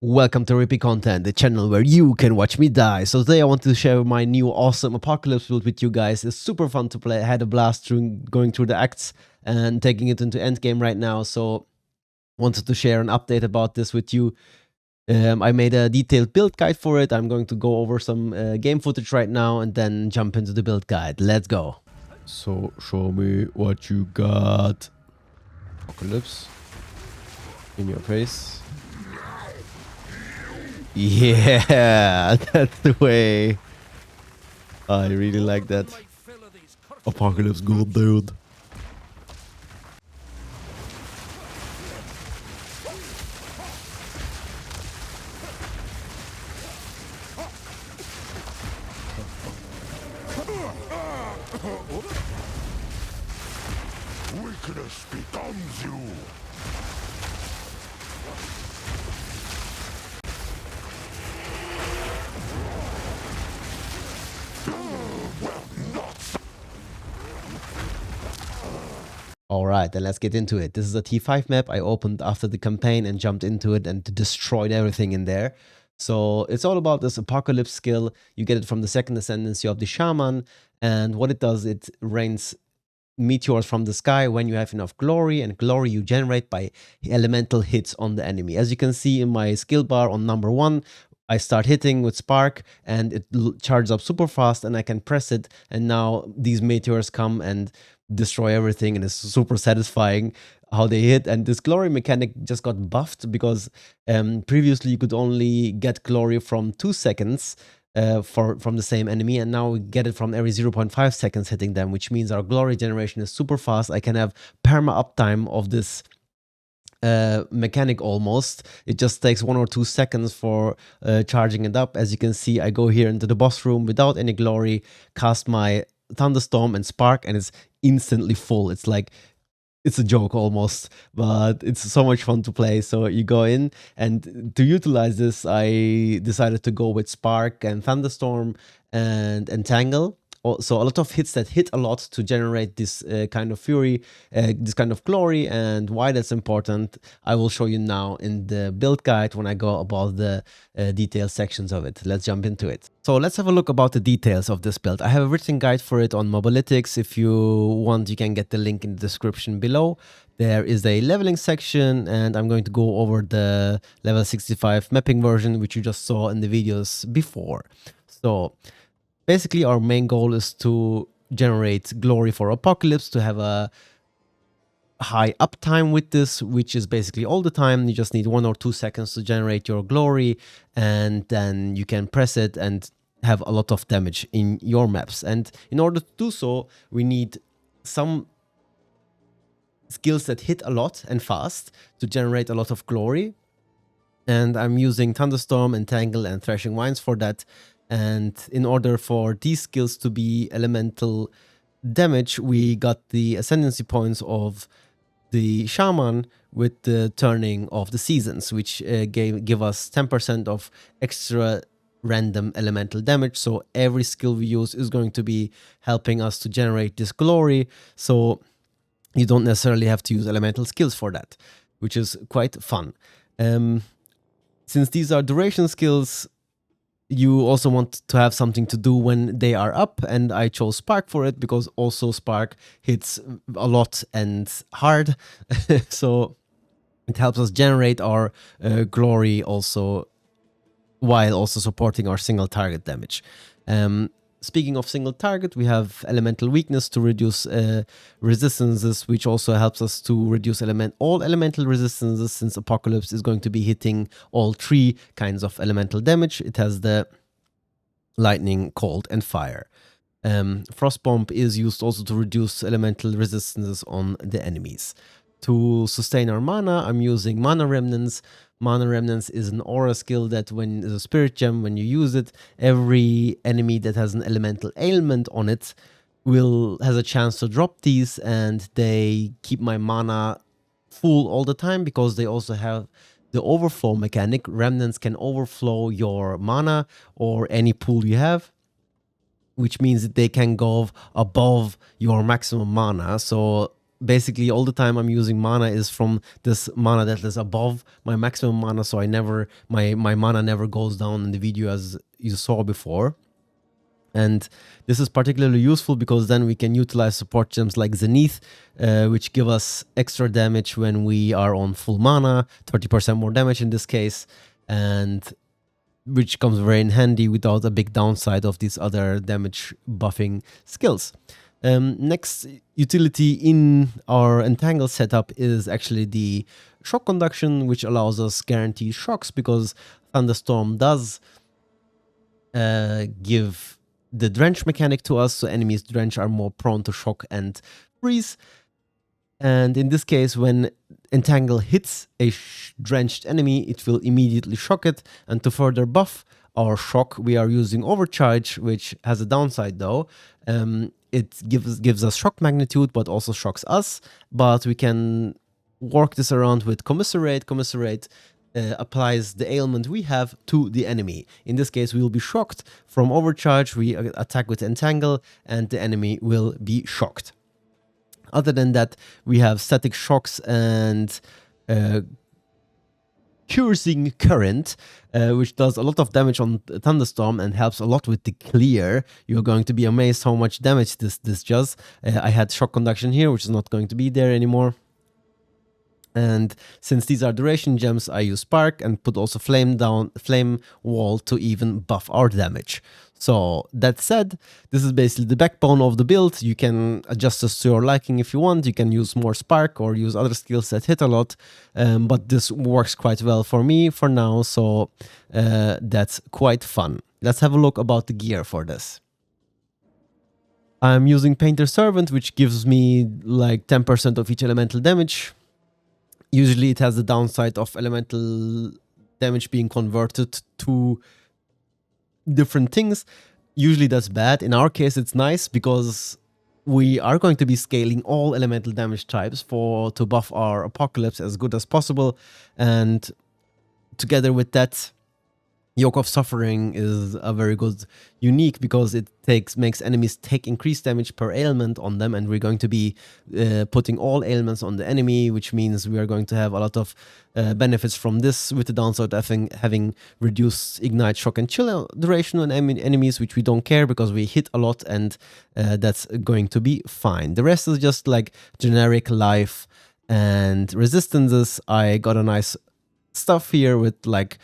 Welcome to Rippy Content, the channel where you can watch me die. So today I want to share my new awesome Apocalypse build with you guys. It's super fun to play. I had a blast going through the acts and taking it into Endgame right now. So wanted to share an update about this with you. I made a detailed build guide for it. I'm going to go over some game footage right now and then jump into the build guide. Let's go. So show me what you got. Apocalypse. In your face. Yeah, that's the way. I really like that. Apocalypse good, dude. Weakness becomes you. Alright, then let's get into it. This is a T5 map I opened after the campaign and jumped into it and destroyed everything in there. So it's all about this Apocalypse skill. You get it from the second ascendancy of the Shaman, and what it does, it rains meteors from the sky when you have enough glory, and glory you generate by elemental hits on the enemy. As you can see in my skill bar on number 1, I start hitting with spark and it charges up super fast and I can press it, and now these meteors come and destroy everything, and it's super satisfying how they hit. And this glory mechanic just got buffed because previously you could only get glory from 2 seconds from the same enemy, and now we get it from every 0.5 seconds hitting them, which means our glory generation is super fast. I can have perma uptime of this mechanic almost. It just takes 1 or 2 seconds for charging it up. As you can see, I go here into the boss room without any glory, cast my thunderstorm and spark, and it's instantly full. It's like, it's a joke almost, but it's so much fun to play. So you go in, and to utilize this, I decided to go with Spark and Thunderstorm and Entangle. So a lot of hits that hit a lot to generate this kind of fury, this kind of glory. And why that's important, I will show you now in the build guide when I go about the detailed sections of it. Let's jump into it. So let's have a look about the details of this build. I have a written guide for it on Mobalytics. If you want, you can get the link in the description below. There is a leveling section, and I'm going to go over the level 65 mapping version, which you just saw in the videos before. So basically, our main goal is to generate glory for Apocalypse, to have a high uptime with this, which is basically all the time. You just need 1 or 2 seconds to generate your glory, and then you can press it and have a lot of damage in your maps. And in order to do so, we need some skills that hit a lot and fast to generate a lot of glory. And I'm using Thunderstorm, Entangle, and Thrashing Winds for that. And in order for these skills to be elemental damage, we got the ascendancy points of the Shaman with the turning of the seasons, which give us 10% of extra random elemental damage. So every skill we use is going to be helping us to generate this glory. So you don't necessarily have to use elemental skills for that, which is quite fun. Since these are duration skills, you also want to have something to do when they are up, and I chose Spark for it because also Spark hits a lot and hard. So it helps us generate our glory also, while also supporting our single target damage. Speaking of single target, we have elemental weakness to reduce resistances, which also helps us to reduce all elemental resistances, since Apocalypse is going to be hitting all 3 kinds of elemental damage. It has the lightning, cold, and fire. Frost Bomb is used also to reduce elemental resistances on the enemies. To sustain our mana, I'm using Mana Remnants. Mana Remnants is an aura skill that when is a spirit gem, when you use it, every enemy that has an elemental ailment on it has a chance to drop these, and they keep my mana full all the time because they also have the overflow mechanic. Remnants can overflow your mana or any pool you have, which means that they can go above your maximum mana. So basically all the time I'm using mana is from this mana that is above my maximum mana, so I never my mana never goes down in the video as you saw before. And this is particularly useful because then we can utilize support gems like Zenith, which give us extra damage when we are on full mana, 30% more damage in this case, and which comes very in handy without a big downside of these other damage buffing skills. Next utility in our Entangle setup is actually the shock conduction, which allows us guaranteed shocks because Thunderstorm does give the drench mechanic to us, so enemies drench are more prone to shock and freeze. And in this case, when Entangle hits a drenched enemy, it will immediately shock it. And to further buff our shock, we are using Overcharge, which has a downside though. It gives us shock magnitude, but also shocks us. But we can work this around with Commiserate. Commiserate applies the ailment we have to the enemy. In this case, we will be shocked from Overcharge. We attack with Entangle, and the enemy will be shocked. Other than that, we have Static Shocks and Cursing Current, which does a lot of damage on Thunderstorm and helps a lot with the clear. You're going to be amazed how much damage this does. I had Shock Conduction here, which is not going to be there anymore. And since these are duration gems, I use Spark and put also Flame Wall to even buff our damage. So that said, this is basically the backbone of the build. You can adjust this to your liking if you want. You can use more Spark or use other skills that hit a lot. But this works quite well for me for now, so that's quite fun. Let's have a look about the gear for this. I'm using Painter Servant, which gives me like 10% of each elemental damage. Usually it has the downside of elemental damage being converted to different things. Usually that's bad. In our case, it's nice because we are going to be scaling all elemental damage types to buff our Apocalypse as good as possible. And together with that, Yoke of Suffering is a very good unique because it makes enemies take increased damage per ailment on them, and we're going to be putting all ailments on the enemy, which means we are going to have a lot of benefits from this, with the downside of having reduced Ignite, Shock, and Chill duration on enemies, which we don't care because we hit a lot, and that's going to be fine. The rest is just like generic life and resistances. I got a nice stuff here with like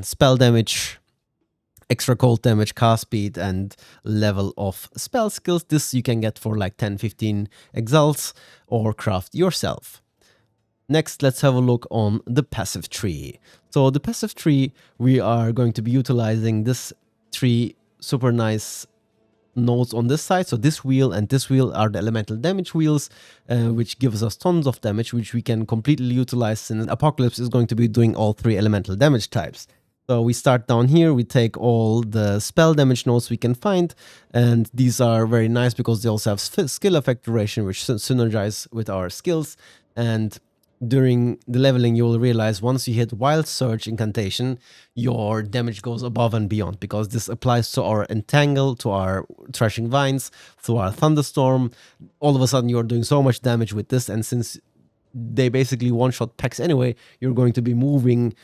spell damage, extra cold damage, cast speed, and level of spell skills. This you can get for like 10-15 exalts or craft yourself. Next, let's have a look on the passive tree. So the passive tree, we are going to be utilizing this three super nice nodes on this side. So this wheel and this wheel are the elemental damage wheels, which gives us tons of damage, which we can completely utilize, since Apocalypse is going to be doing all three elemental damage types. So we start down here, we take all the spell damage nodes we can find, and these are very nice because they also have skill effect duration, which synergize with our skills. And during the leveling, you will realize once you hit Wild Surge incantation, your damage goes above and beyond, because this applies to our Entangle, to our Thrashing Vines, to our Thunderstorm. All of a sudden, you're doing so much damage with this, and since they basically one-shot packs anyway, you're going to be moving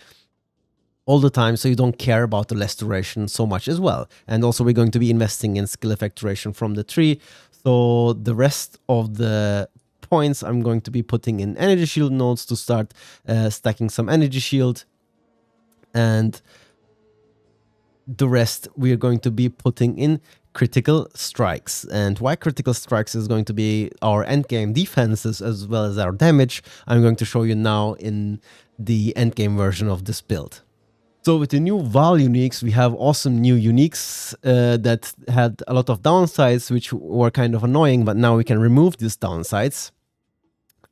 all the time, so you don't care about the less duration so much as well. And also, we're going to be investing in skill effect duration from the tree. So the rest of the points I'm going to be putting in energy shield nodes to start stacking some energy shield, and the rest we are going to be putting in critical strikes. And why critical strikes is going to be our endgame defenses as well as our damage, I'm going to show you now in the endgame version of this build. So with the new Val uniques, we have awesome new uniques that had a lot of downsides, which were kind of annoying, but now we can remove these downsides.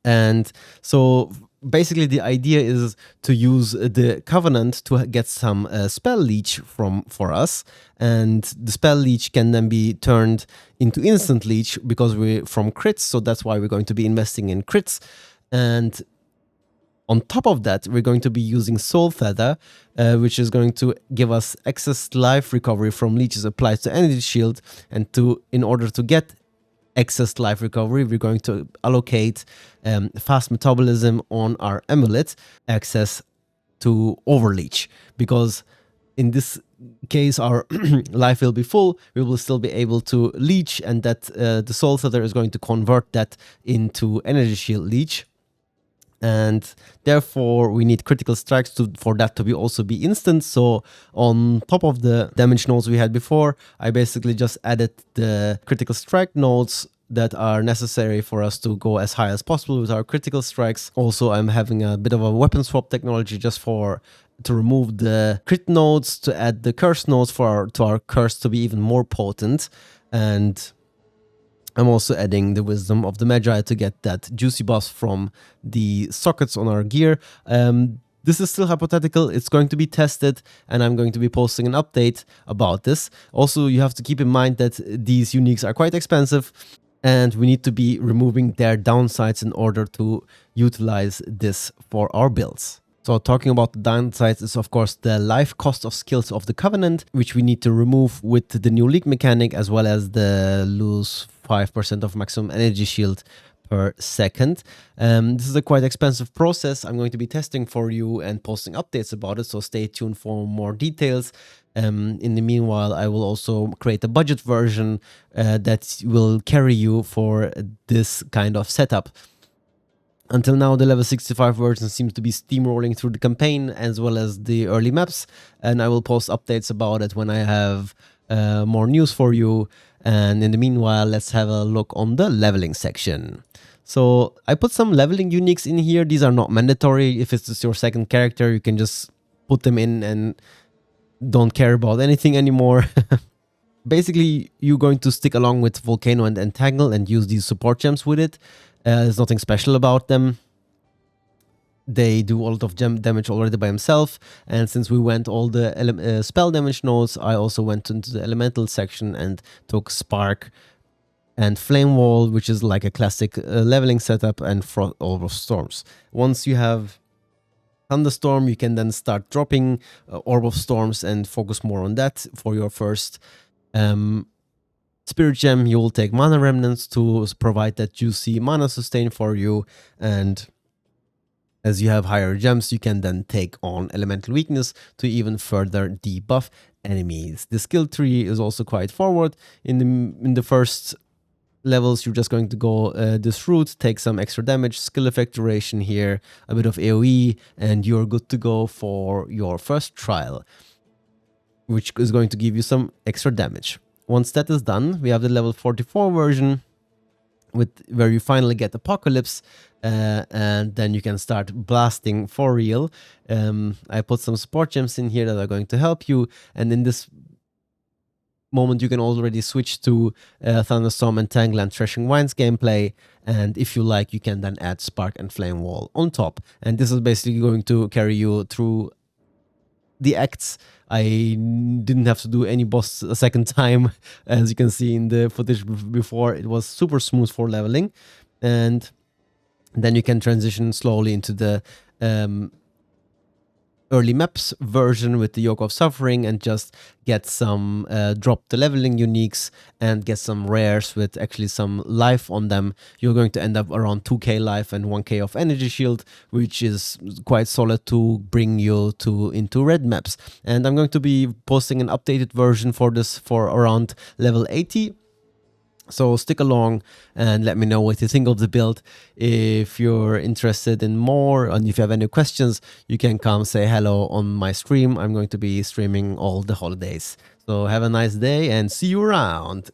And so basically the idea is to use the Covenant to get some spell leech for us, and the spell leech can then be turned into instant leech because we're from crits, so that's why we're going to be investing in crits. And on top of that, we're going to be using Soul Feather, which is going to give us excess life recovery from leeches applied to energy shield, and in order to get excess life recovery, we're going to allocate fast metabolism on our amulet, access to overleech, because in this case our life will be full, we will still be able to leech, and that the soul feather is going to convert that into energy shield leech, and therefore we need critical strikes for that to be also be instant. So on top of the damage nodes we had before, I basically just added the critical strike nodes that are necessary for us to go as high as possible with our critical strikes. Also, I'm having a bit of a weapon swap technology just to remove the crit nodes, to add the curse nodes to our curse to be even more potent. And I'm also adding the Wisdom of the Magi to get that juicy buff from the sockets on our gear. This is still hypothetical, it's going to be tested, and I'm going to be posting an update about this. Also, you have to keep in mind that these uniques are quite expensive, and we need to be removing their downsides in order to utilize this for our builds. So talking about the downsides is of course the life cost of skills of the Covenant, which we need to remove with the new leak mechanic, as well as the lose 5% of maximum energy shield per second. This is a quite expensive process. I'm going to be testing for you and posting updates about it, so stay tuned for more details. In the meanwhile, I will also create a budget version that will carry you for this kind of setup. Until now, the level 65 version seems to be steamrolling through the campaign as well as the early maps, and I will post updates about it when I have more news for you. And in the meanwhile, let's have a look on the leveling section. So I put some leveling uniques in here. These are not mandatory. If it's just your second character, you can just put them in and don't care about anything anymore. Basically, you're going to stick along with Volcano and Entangle and use these support gems with it. There's nothing special about them. They do a lot of gem damage already by himself, and since we went all the spell damage nodes, I also went into the elemental section and took Spark and Flame Wall, which is like a classic leveling setup, and Orb of Storms. Once you have Thunderstorm, you can then start dropping Orb of Storms and focus more on that for your first Spirit Gem. You will take Mana Remnants to provide that juicy mana sustain for you, and as you have higher gems, you can then take on Elemental Weakness to even further debuff enemies. The skill tree is also quite forward. In the first levels, you're just going to go this route, take some extra damage, skill effect duration here, a bit of AoE, and you're good to go for your first trial, which is going to give you some extra damage. Once that is done, we have the level 44 version, where you finally get Apawcalpyse, and then you can start blasting for real. I put some support gems in here that are going to help you, and in this moment you can already switch to Thunderstorm, Entangle, and Threshing Winds gameplay, and if you like, you can then add Spark and Flame Wall on top, and this is basically going to carry you through the acts. I didn't have to do any boss a second time. As you can see in the footage before, it was super smooth for leveling, and then you can transition slowly into the early maps version with the Yoke of Suffering and just get some drop the leveling uniques and get some rares with actually some life on them. You're going to end up around 2k life and 1k of energy shield, which is quite solid to bring you into red maps. And I'm going to be posting an updated version for this for around level 80. So stick along and let me know what you think of the build. If you're interested in more and if you have any questions, you can come say hello on my stream. I'm going to be streaming all the holidays. So have a nice day and see you around.